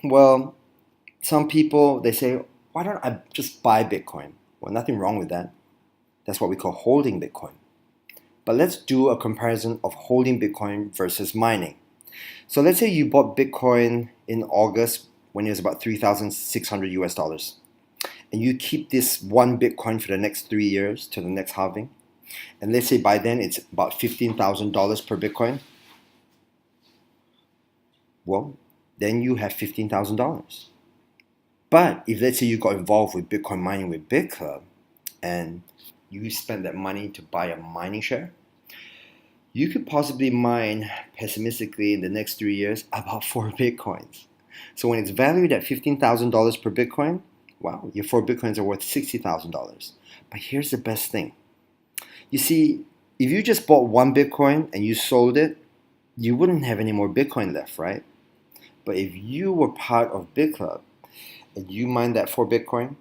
Well, some people they say, why don't I just buy Bitcoin? Well, nothing wrong with that. That's what we call holding Bitcoin. But let's do a comparison of holding Bitcoin versus mining. So let's say you bought Bitcoin in August when it was about 3,600 US dollars. And you keep this one Bitcoin for the next 3 years to the next halving. And let's say by then it's about $15,000 per Bitcoin. Well, then you have $15,000. But if let's say you got involved with Bitcoin mining with BitClub and you spend that money to buy a mining share, you could possibly mine pessimistically in the next 3 years about 4 Bitcoins. So when it's valued at $15,000 per Bitcoin, wow, your 4 Bitcoins are worth $60,000. But here's the best thing. You see, if you just bought one Bitcoin and you sold it, you wouldn't have any more Bitcoin left, right? But if you were part of BitClub and you mined that 4 Bitcoin,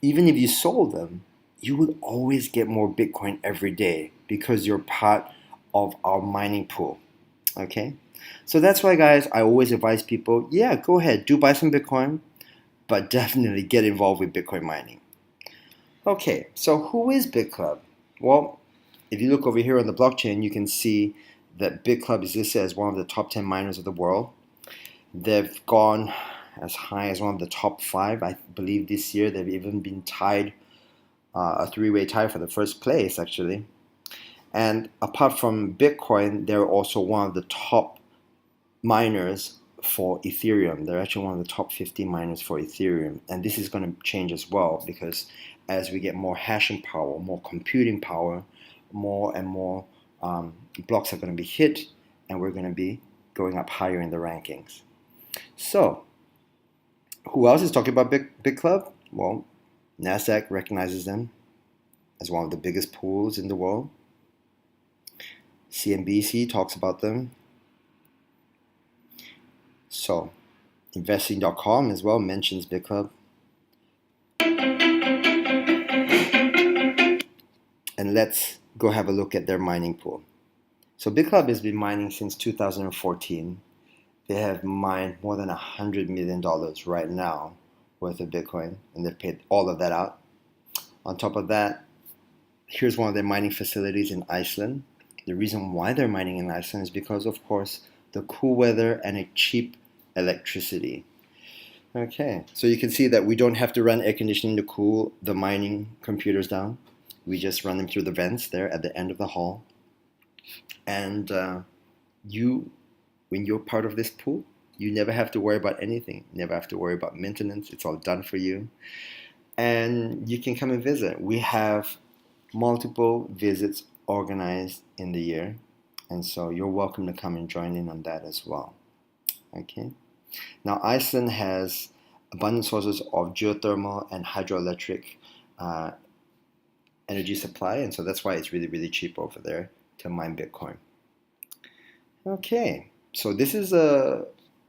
even if you sold them, you would always get more Bitcoin every day because you're part of our mining pool. Okay? So that's why, guys, I always advise people, yeah, go ahead, do buy some Bitcoin, but definitely get involved with Bitcoin mining. Okay, so who is BitClub? Well, if you look over here on the blockchain, you can see that BitClub is listed as one of the top 10 miners of the world. They've gone as high as one of the top five. I believe this year they've even been tied, a three-way tie for the first place, actually. And apart from Bitcoin, they're also one of the top miners for Ethereum. They're actually one of the top 50 miners for Ethereum. And this is going to change as well because as we get more hashing power, more computing power, more and more blocks are going to be hit, and we're going to be going up higher in the rankings. So, who else is talking about BitClub? Well, NASDAQ recognizes them as one of the biggest pools in the world. CNBC talks about them. So, investing.com as well mentions BitClub. And let's go have a look at their mining pool. So, BitClub has been mining since 2014. They have mined more than $100 million right now worth of Bitcoin, and they've paid all of that out. On top of that, here's one of their mining facilities in Iceland. The reason why they're mining in Iceland is because, of course, the cool weather and a cheap electricity. Okay, so you can see that we don't have to run air conditioning to cool the mining computers down. We just run them through the vents there at the end of the hall. And when you're part of this pool, you never have to worry about anything. Never have to worry about maintenance. It's all done for you. And you can come and visit. We have multiple visits organized in the year, and so you're welcome to come and join in on that as well. Okay. Now, Iceland has abundant sources of geothermal and hydroelectric uh, energy supply, and so that's why it's really, really cheap over there to mine Bitcoin. Okay, so this is a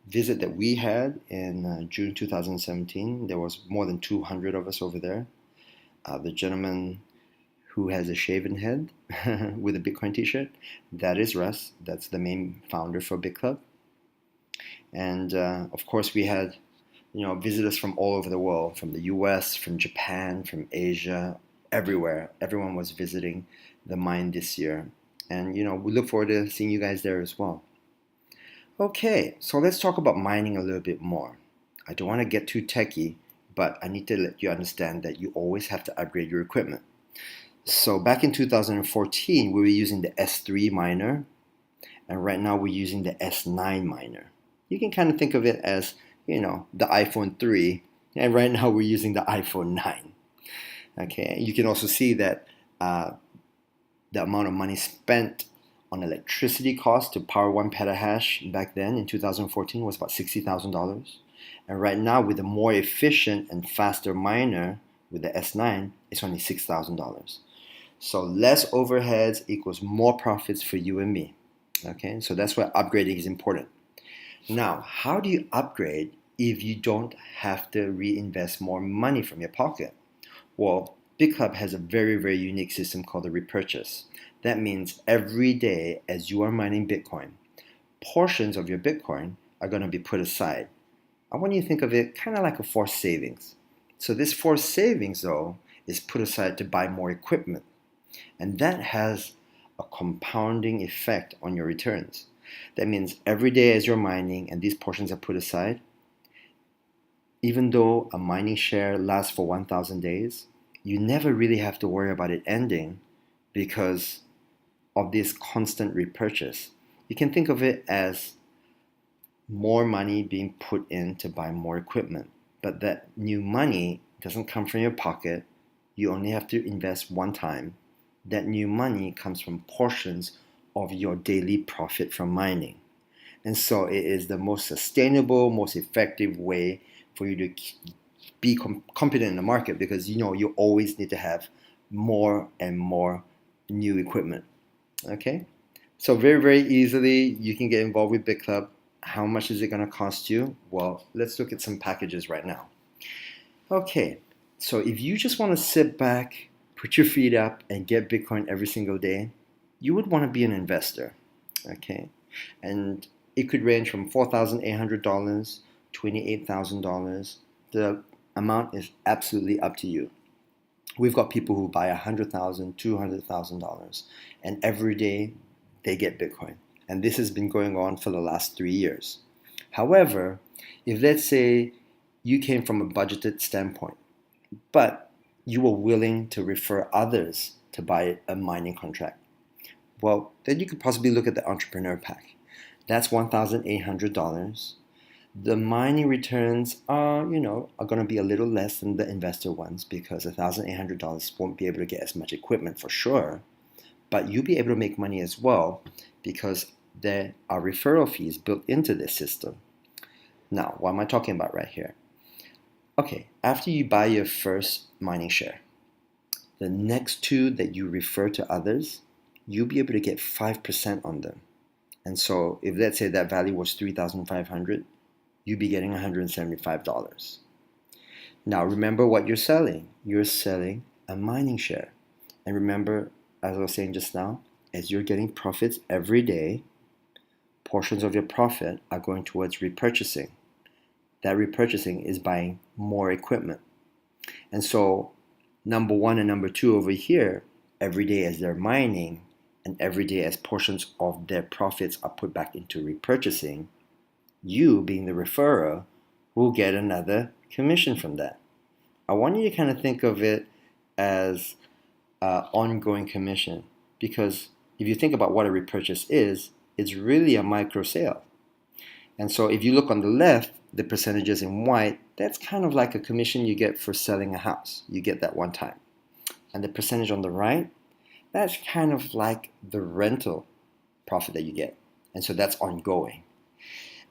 visit that we had in June 2017. There was more than 200 of us over there. The gentleman who has a shaven head with a Bitcoin t-shirt, that is Russ. That's the main founder for BitClub. And of course, we had visitors from all over the world, from the US, from Japan, from Asia, everywhere. Everyone was visiting the mine this year. And we look forward to seeing you guys there as well. Okay, so let's talk about mining a little bit more. I don't want to get too techy, but I need to let you understand that you always have to upgrade your equipment. So back in 2014, we were using the S3 miner, and right now we're using the S9 miner. You can kind of think of it as, the iPhone 3, and right now we're using the iPhone 9. Okay, you can also see that the amount of money spent on electricity costs to power 1 petahash back then in 2014 was about $60,000. And right now, with a more efficient and faster miner with the S9, it's only $6,000. So less overheads equals more profits for you and me. Okay, so that's why upgrading is important. Now, how do you upgrade if you don't have to reinvest more money from your pocket? Well, BitClub has a very, very unique system called the repurchase. That means every day as you are mining Bitcoin, portions of your Bitcoin are going to be put aside. I want you to think of it kind of like a forced savings. So this forced savings, though, is put aside to buy more equipment. And that has a compounding effect on your returns. That means every day as you're mining and these portions are put aside, even though a mining share lasts for 1,000 days, you never really have to worry about it ending because of this constant repurchase. You can think of it as more money being put in to buy more equipment. But that new money doesn't come from your pocket. You only have to invest one time. That new money comes from portions of your daily profit from mining. And so it is the most sustainable, most effective way for you to be competent in the market, because you always need to have more and more new equipment. Okay? So very, very easily you can get involved with BitClub. How much is it going to cost you? Well, let's look at some packages right now. Okay, so if you just want to sit back, put your feet up, and get Bitcoin every single day, you would want to be an investor. Okay, and it could range from $4,800, $28,000. The amount is absolutely up to you. We've got people who buy $100,000, $200,000, and every day they get Bitcoin. And this has been going on for the last 3 years. However, if let's say you came from a budgeted standpoint, but you were willing to refer others to buy a mining contract, well, then you could possibly look at the Entrepreneur Pack. That's $1,800. The mining returns are going to be a little less than the investor ones, because $1,800 won't be able to get as much equipment for sure, but you'll be able to make money as well because there are referral fees built into this system. Now, what am I talking about right here? Okay, after you buy your first mining share, the next two that you refer to others, you'll be able to get 5% on them. And so if let's say that value was $3,500, you'd be getting $175. Now remember what you're selling. You're selling a mining share. And remember, as I was saying just now, as you're getting profits every day, portions of your profit are going towards repurchasing. That repurchasing is buying more equipment. And so number one and number two over here, every day as they're mining and every day as portions of their profits are put back into repurchasing, you, being the referrer, will get another commission from that. I want you to kind of think of it as ongoing commission, because if you think about what a repurchase is, it's really a micro sale. And so if you look on the left, the percentages in white, that's kind of like a commission you get for selling a house. You get that one time. And the percentage on the right, that's kind of like the rental profit that you get. And so that's ongoing.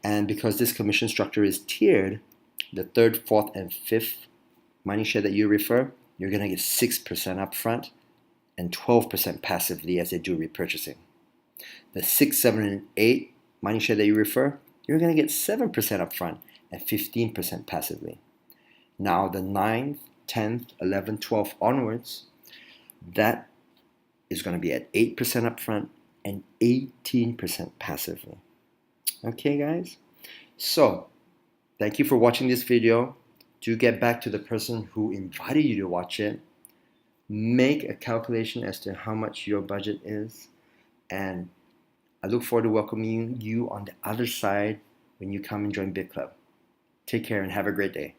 And because this commission structure is tiered, the third, fourth, and fifth mining share that you refer, you're going to get 6% upfront and 12% passively as they do repurchasing. The 6, 7, and 8 mining share that you refer, you're going to get 7% upfront and 15% passively. Now the 9th, 10th, 11th, 12th onwards, that is going to be at 8% upfront and 18% passively. Okay, guys? So, thank you for watching this video. Do get back to the person who invited you to watch it. Make a calculation as to how much your budget is. And I look forward to welcoming you on the other side when you come and join BitClub. Take care and have a great day.